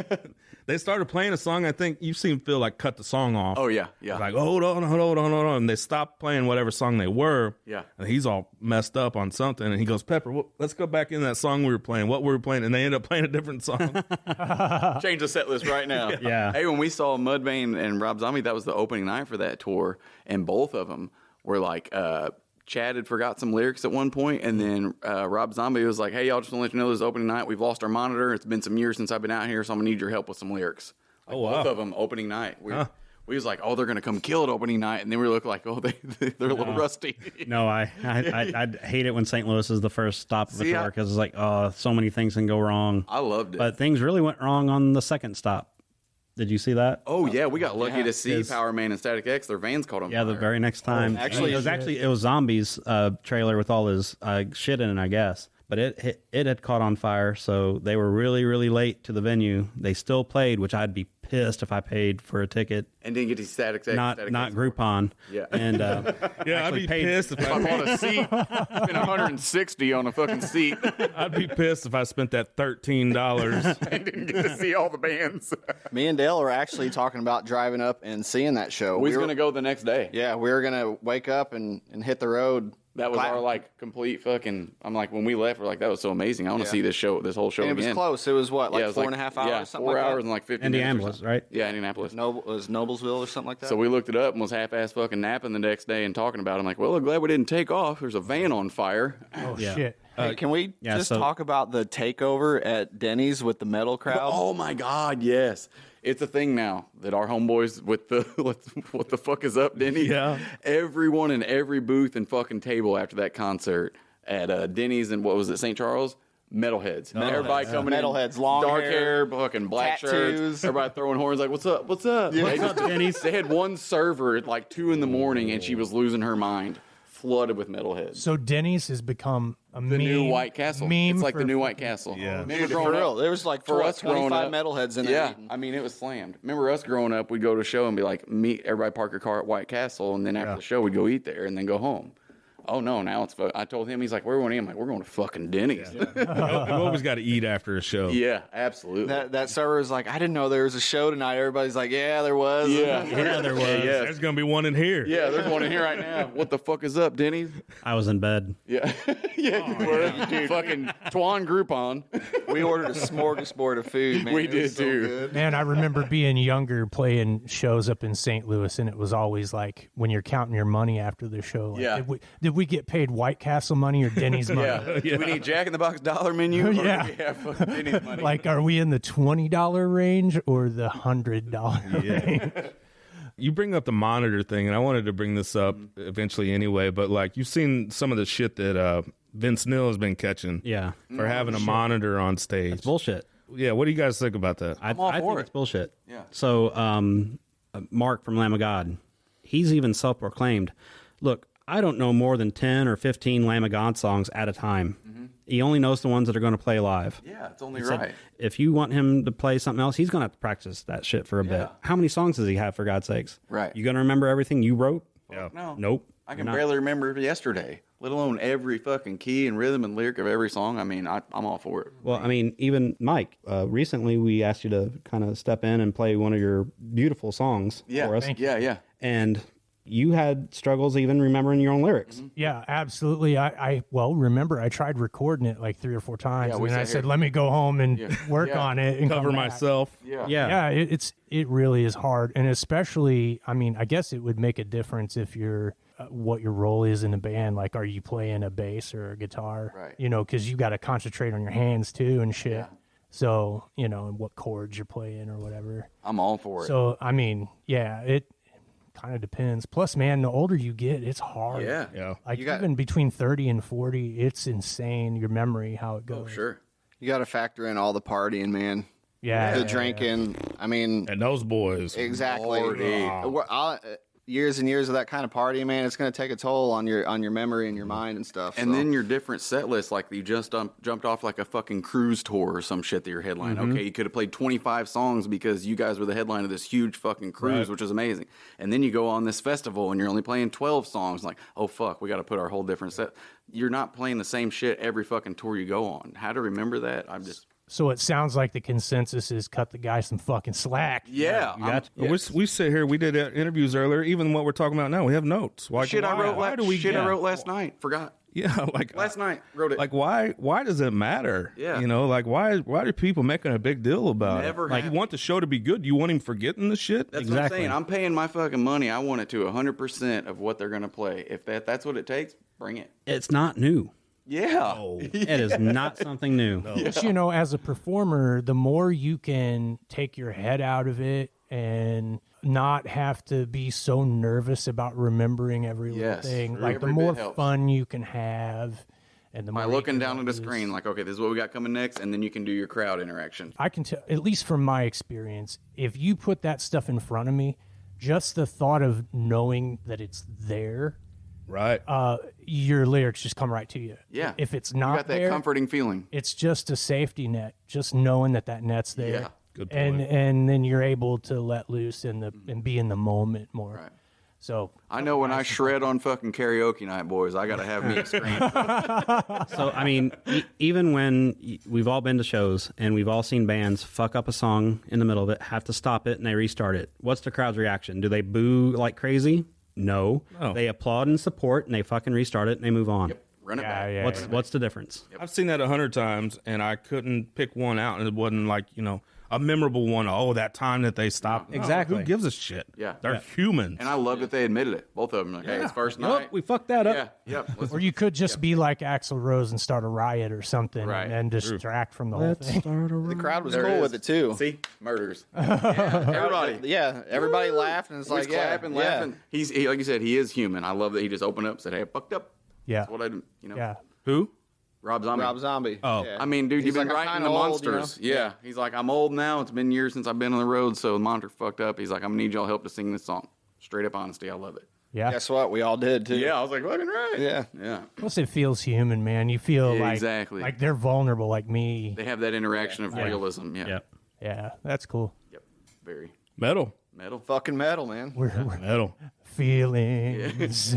they started playing a song. I think you've seen Phil like cut the song off. Oh, yeah. Yeah. Like, hold on. And they stopped playing whatever song they were. Yeah. And he's all messed up on something. And he goes, Pepper, let's go back in that song we were playing. What were we playing? And they ended up playing a different song. Change the set list right now. Yeah. Hey, when we saw Mudvayne and Rob Zombie, that was the opening night for that tour. And both of them were like, Chad had forgot some lyrics at one point, and then Rob Zombie was like, hey, y'all, just want to let you know this is opening night. We've lost our monitor. It's been some years since I've been out here, so I'm going to need your help with some lyrics. Like, both of them opening night. We was like, oh, they're going to come kill it opening night, and then we look like, oh, they're a little rusty. No, I hate it when St. Louis is the first stop of the tour because it's like, oh, so many things can go wrong. I loved it. But things really went wrong on the second stop. Did you see that? Oh, yeah, we got lucky to see Power Man and Static X. Their vans caught on fire. The very next time. Actually, it was Zombie's trailer with all his shit in it, I guess. But it had caught on fire, so they were really, really late to the venue. They still played, which I'd be pissed if I paid for a ticket. And didn't get to Static X. Not Groupon. Yeah. And I'd be pissed if I bought a seat. Spent $160 on a fucking seat. I'd be pissed if I spent that $13. And didn't get to see all the bands. Me and Dale are actually talking about driving up and seeing that show. We was going to go the next day. Yeah, we were going to wake up and hit the road. That was our like complete fucking. I'm like, when we left, we're like, that was so amazing. I want to see this whole show and it again. was close. It was what, like it was 4.5 hours? Yeah, something 4 like hours that? and like 50 Indianapolis, minutes. right? Yeah, Indianapolis. It was Noblesville or something like that. So we looked it up and was half-ass fucking napping the next day and talking about it. I'm like, well, I'm glad we didn't take off. There's a van on fire. Oh, Yeah. shit. Hey, can we talk about the takeover at Denny's with the metal crowd? Oh my God, yes. It's a thing now that our homeboys with the what the fuck is up, Denny? Yeah. Everyone in every booth and fucking table after that concert at Denny's and what was it, St. Charles? Metalheads. Everybody coming in. Metalheads, long dark hair, fucking black tattoos. shirts. Everybody throwing horns like, what's up? What's up? Yeah. What's up, Denny's? They had one server at like 2 a.m. and she was losing her mind. Flooded with metalheads. So Denny's has become a The new White Castle. Meme It's like the for new White Castle. Yeah. Remember For growing real, up, there was like for us growing 25 up, metalheads in there. yeah, eating. I mean, it was slammed. Remember us growing up, we'd go to a show and be like, meet everybody, park your car at White Castle, and then after the show, we'd go eat there and then go home. Oh no, now it's. I told him, he's like, "Where are we going to eat?" I'm like, "We're going to fucking Denny's." You always got to eat after a show. Yeah, absolutely. That server was like, I didn't know there was a show tonight. Everybody's like, yeah, there was. yeah, there was. Yeah, There's going to be one in here. yeah, there's one in here right now. What the fuck is up, Denny's? I was in bed. Yeah, yeah, you were. Fucking Twan Groupon. We ordered a smorgasbord of food, man. We It was did so too. good. Man, I remember being younger playing shows up in St. Louis, and it was always like when you're counting your money after the show. Like, Yeah. Did we get paid White Castle money or Denny's money? Yeah. Do we need Jack in the Box dollar menu? Or Yeah. do we have fucking Denny's money? Like, are we in the $20 range or the $100 range? You bring up the monitor thing, and I wanted to bring this up eventually anyway, but like you've seen some of the shit that Vince Neil has been catching Yeah. for having a monitor on stage. It's bullshit. Yeah, what do you guys think about that? I all think for it's it. bullshit. Yeah. So, Mark from Lamb of God, he's even self-proclaimed. Look, I don't know more than 10 or 15 Lamb of God songs at a time. He only knows the ones that are going to play live. Yeah, it's only He said, right. if you want him to play something else, he's going to have to practice that shit for a bit. How many songs does he have, for God's sakes? Right. You going to remember everything you wrote? Yeah. No. Nope. I You're can not. barely remember yesterday, let alone every fucking key and rhythm and lyric of every song. I mean, I'm all for it. Well, I mean, even Mike, recently we asked you to kind of step in and play one of your beautiful songs for us. Yeah. And you had struggles even remembering your own lyrics. Yeah, absolutely. Remember, I tried recording it like 3 or 4 times, and then I said, let me go home and work on it and cover myself. Yeah. It really is hard. And especially, I mean, I guess it would make a difference if you're, what your role is in the band. Like, are you playing a bass or a guitar? Right. You know, because you got to concentrate on your hands too and shit. Yeah. So, you know, and what chords you're playing or whatever. I'm all for it. So, I mean, yeah, it kind of depends. Plus, man, the older you get, it's hard. Yeah. Like, even between 30 and 40, it's insane, your memory, how it goes. Oh, sure. You got to factor in all the partying, man. Yeah. The drinking. I mean. And those boys. Exactly. Years and years of that kind of party, man, it's going to take a toll on your memory and your mind and stuff. And then your different set lists, like you just jumped off like a fucking cruise tour or some shit that you're headlining. Okay, you could have played 25 songs because you guys were the headline of this huge fucking cruise, which is amazing. And then you go on this festival and you're only playing 12 songs. Like, oh fuck, we got to put our whole different set. You're not playing the same shit every fucking tour you go on. How to remember that? So it sounds like the consensus is cut the guy some fucking slack. Yeah. We sit here, we did interviews earlier, even what we're talking about now, we have notes. I wrote last night. Forgot. Yeah, like last night wrote it. Like why does it matter? Yeah. You know, like why are people making a big deal about it? Like, you want the show to be good, you want him forgetting the shit? That's what I'm saying. I'm paying my fucking money. I want it to 100% of what they're going to play. If that's what it takes, bring it. It's not new. Yeah. No. It is not something new. No. But, you know, as a performer, the more you can take your head out of it and not have to be so nervous about remembering every little thing, like the more fun you can have. And the more looking down at the screen, like, okay, this is what we got coming next, and then you can do your crowd interaction. I can tell, at least from my experience, if you put that stuff in front of me, just the thought of knowing that it's there, right? Your lyrics just come right to you. Yeah. If it's not you got that there, comforting feeling. It's just a safety net. Just knowing that net's there. Yeah. Good point. And then you're able to let loose and be in the moment more. Right. So I know when I shred on fucking karaoke night, boys, I gotta have me a screen. So I mean, even when we've all been to shows and we've all seen bands fuck up a song in the middle of it, have to stop it and they restart it. What's the crowd's reaction? Do they boo like crazy? No. They applaud and support, and they fucking restart it, and they move on. Yep. Run it back. Yeah, what's the difference? Yep. I've seen that 100 times, and I couldn't pick one out, and it wasn't like, you know, a memorable one. Oh, that time that they stopped. Exactly. Who gives a shit? Yeah. They're humans. And I love that they admitted it. Both of them. Like, hey, it's first night. We fucked that up. Yeah. Or you could just be like Axl Rose and start a riot or something, Right. and distract from the whole thing. The crowd was cool with it too. See, murders. Everybody. Everybody laughed and it's like, clapping, laughing. He, like you said, he is human. I love that he just opened up and said, hey, I fucked up. Yeah. That's what I do. You know. Yeah. Who? Rob Zombie. Oh. Yeah. I mean, dude, you've been like, writing the old, monsters. you know? Yeah. He's like, I'm old now. It's been years since I've been on the road, so the monitor fucked up. He's like, I'm going to need y'all help to sing this song. Straight up honesty. I love it. Yeah. Guess what? We all did too. Yeah, I was like, fucking right. Yeah. Plus, it feels human, man. You feel Exactly. like they're vulnerable, like me. They have that interaction of realism. Yeah. Yeah, that's cool. Yep. Very. Metal. Fucking metal, man. We're Metal. feelings.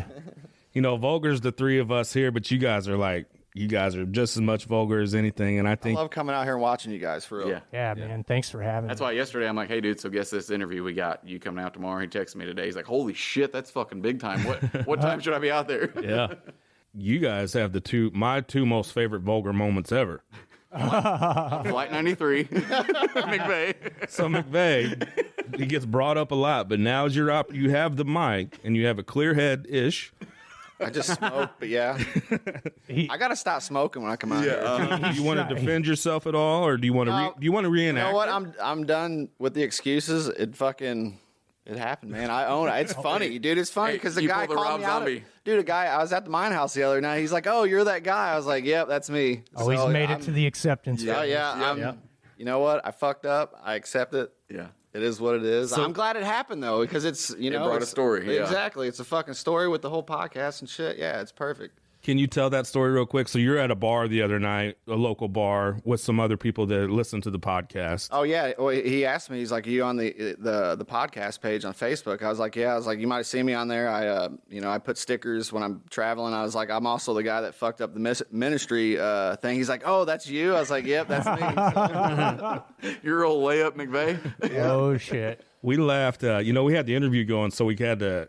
You know, Vulgar's the three of us here, but you guys are just as much Vulgar as anything, and I think I love coming out here and watching you guys for real. Yeah. Yeah, man. Thanks for having That's me. why yesterday I'm like, hey, dude, so guess this interview we got. You coming out tomorrow? He texted me today. He's like, holy shit, that's fucking big time. What time should I be out there? yeah. You guys have my two most favorite Vulgar moments ever. Flight 93, McVeigh. So McVeigh, he gets brought up a lot, but now you have the mic and you have a clear head-ish. I just smoke, but yeah. I got to stop smoking when I come out here. Do you want to defend yourself at all, or do you want to reenact? You know what? I'm done with the excuses. It happened, man. I own it. It's funny, dude. It's funny because the guy called me out. Dude, I was at the mine house the other night. He's like, "Oh, you're that guy." I was like, "Yep, that's me." Oh, he's made it to the acceptance. Yeah. You know what? I fucked up. I accept it. Yeah. It is what it is. I'm glad it happened though, because it's brought a story. Yeah. Exactly. It's a fucking story with the whole podcast and shit. Yeah, it's perfect. Can you tell that story real quick? So you're at a bar the other night, a local bar, with some other people that listen to the podcast. Oh yeah. Well, he asked me. He's like, "Are you on the podcast page on Facebook?" I was like, "Yeah." I was like, "You might have seen me on there." I put stickers when I'm traveling. I was like, "I'm also the guy that fucked up the ministry thing." He's like, "Oh, that's you?" I was like, "Yep, that's me." Your old layup, McVeigh. Oh shit. We laughed. We had the interview going, so we had to,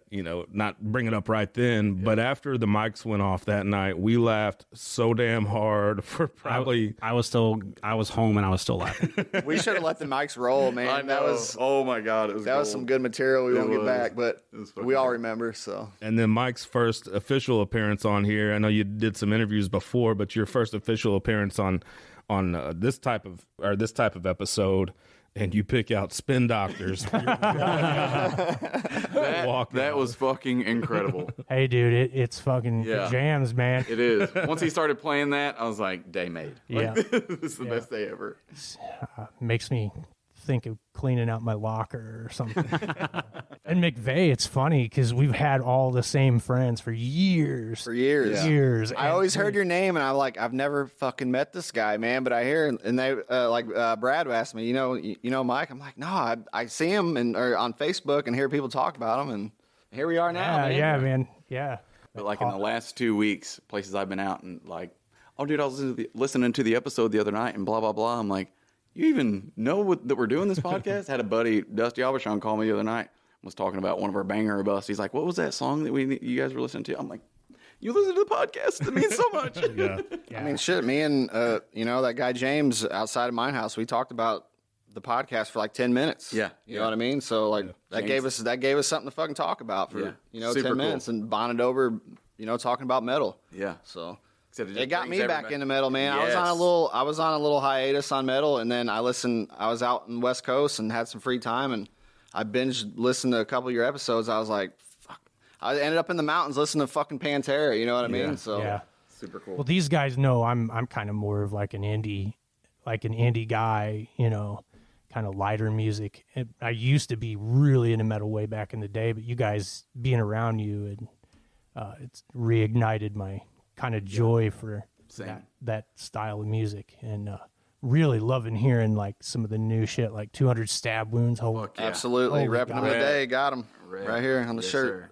not bring it up right then. Yeah. But after the mics went off that night, we laughed so damn hard for probably. I was home and I was still laughing. We should have let the mics roll, man. That was. Oh my God, that was some good material. We won't get back, but we all remember. So. And then Mike's first official appearance on here. I know you did some interviews before, but your first official appearance on this type of episode. And you pick out Spin Doctors. that was fucking incredible. Hey, dude, it's fucking jams, man. It is. Once he started playing that, I was like, day made. Yeah. This is the best day ever. Makes me think of cleaning out my locker or something. And McVeigh, it's funny because we've had all the same friends for years. Years. I always heard your name, and I'm like, I've never fucking met this guy, man. But I hear, and they Brad asked me, you know Mike? I'm like, no, I see him or on Facebook and hear people talk about him, and here we are now. Man. Yeah. But like in the last 2 weeks, places I've been out and like, oh, dude, I was listening to the episode the other night and blah blah blah. I'm like, you even know that we're doing this podcast? Had a buddy, Dusty Albershon, call me the other night. Was talking about one of our banger busts. He's like, what was that song that you guys were listening to? I'm like, you listen to the podcast. It means so much. Yeah. I mean, shit, me and, that guy James outside of my house, we talked about the podcast for like 10 minutes. Yeah. You know what I mean? So like that gave us something to fucking talk about for, 10 minutes and bonded over, talking about metal. Yeah. So it got me back into metal, man. Yes. I was on a little hiatus on metal, and then I was out in West Coast and had some free time, and I binged listened to a couple of your episodes. I was like, fuck. I ended up in the mountains listening to fucking Pantera, you know what I mean? So super cool. Well, these guys know I'm kind of more of like an indie guy, kind of lighter music. I used to be really into metal way back in the day, but you guys being around you and it's reignited my kind of joy for that style of music, and really loving hearing like some of the new shit, like 200 Stab Wounds. Absolutely, repping them today. Got them right here on the shirt.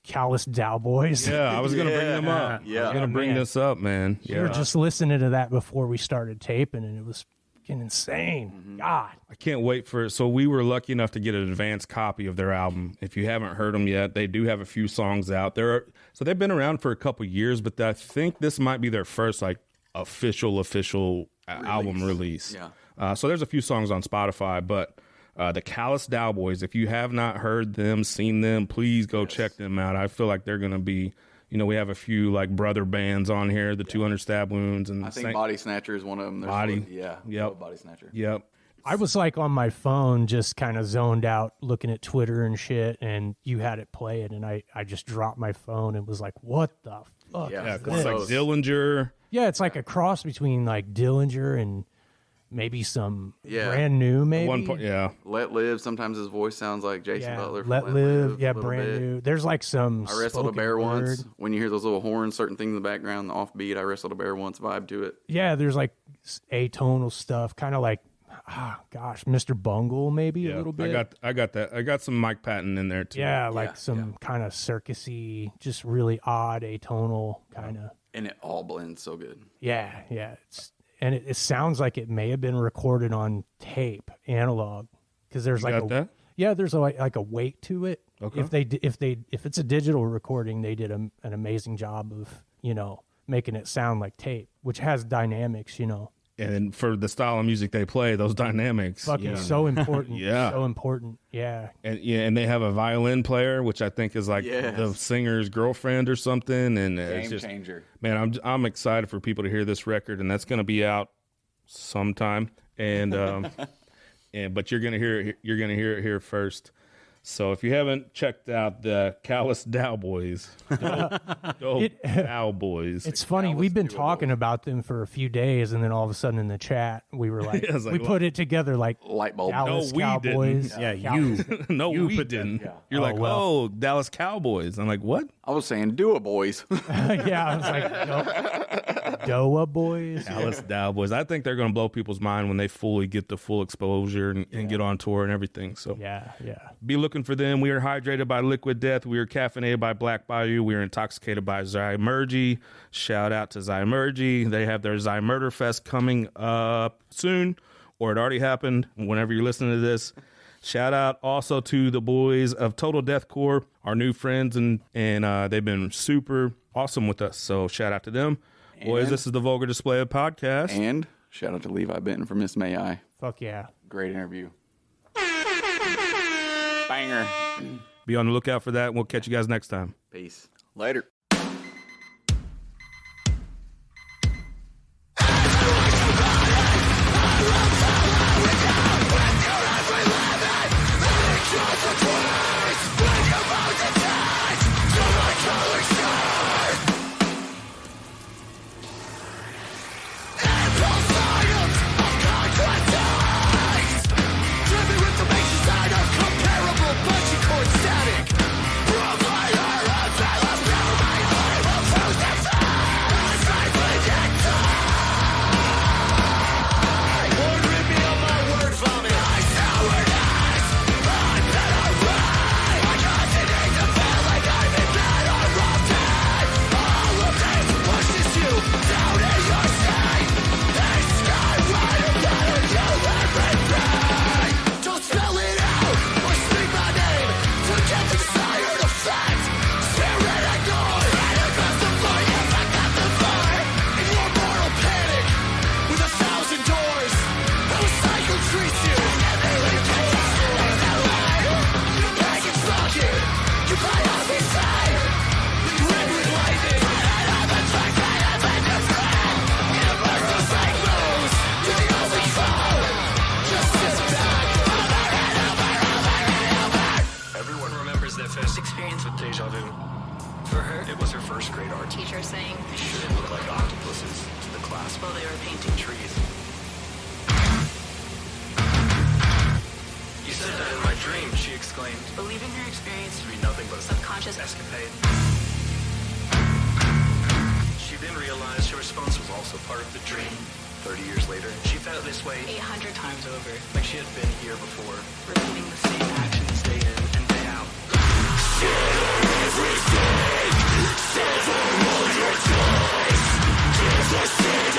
Callous Dowboys. Yeah, I was gonna bring them up. Yeah, I was gonna bring this up, man. We were just listening to that before we started taping, and it was fucking insane. Mm-hmm. God, I can't wait for it. So we were lucky enough to get an advanced copy of their album. If you haven't heard them yet, they do have a few songs out there. So they've been around for a couple years, but I think this might be their first like official album release. Yeah. So there's a few songs on Spotify, but the Callous Dowboys, if you have not heard them, seen them, please go check them out. I feel like they're going to be, we have a few like brother bands on here, the 200 Stab Wounds. And I think Body Snatcher is one of them. Body Snatcher. Yep. I was like on my phone, just kind of zoned out, looking at Twitter and shit, and you had it play it, and I just dropped my phone and was like, what the fuck? Yeah, it's like Dillinger. Yeah, it's like a cross between like Dillinger and maybe some brand new, maybe. One point, Let Live. Sometimes his voice sounds like Jason Butler. From Let Live. Yeah, brand bit. new. There's like some. I wrestled a bear word. once. When you hear those little horns, certain things in the background, the offbeat, I wrestled a bear once vibe to it. Yeah, there's like atonal stuff, kind of like, Mr. Bungle maybe a little bit. I got that. I got some Mike Patton in there too. Yeah, like some kind of circusy, just really odd atonal kind of. And it all blends so good. Yeah. It sounds like it may have been recorded on tape, analog, because there's like there's like a weight to it. Okay. If it's a digital recording, they did an amazing job of making it sound like tape, which has dynamics, And for the style of music they play, those dynamics, fucking so important. Yeah, so important. Yeah, and they have a violin player, which I think is like the singer's girlfriend or something, and it's just changer. Man, I'm excited for people to hear this record, and that's going to be out sometime, and but you're going to hear it here first. So if you haven't checked out the Callous Dowboys, Dowboys. It's funny. We've been talking about them for a few days, and then all of a sudden in the chat, we were like, we put it together like light bulb. Dallas we Cowboys. didn't. Yeah, you. No, we didn't. Yeah. You're like, Dallas Cowboys. I'm like, what? I was saying, do it, boys. Yeah, I was like, nope. Doa Boys. Dallas Cowboys. I think they're going to blow people's mind when they fully get the full exposure and get on tour and everything. So yeah. Be looking for them. We are hydrated by Liquid Death. We are caffeinated by Black Bayou. We are intoxicated by Zymergy. Shout out to Zymergy. They have their Zymurder Fest coming up soon, or it already happened. Whenever you're listening to this, Shout out also to the boys of Total Deathcore, our new friends, and they've been super awesome with us. So shout out to them. Boys, this is the Vulgar Display of Podcast. And shout out to Levi Benton from Miss May I. Fuck yeah. Great interview. Banger. Be on the lookout for that. We'll catch you guys next time. Peace. Later. Believing her experience to be nothing but a subconscious escapade. She then realized her response was also part of the dream. 30 years later, she felt this way 800 times over, like she had been here before, repeating the same actions day in and day out. Everything, save all your choice, give us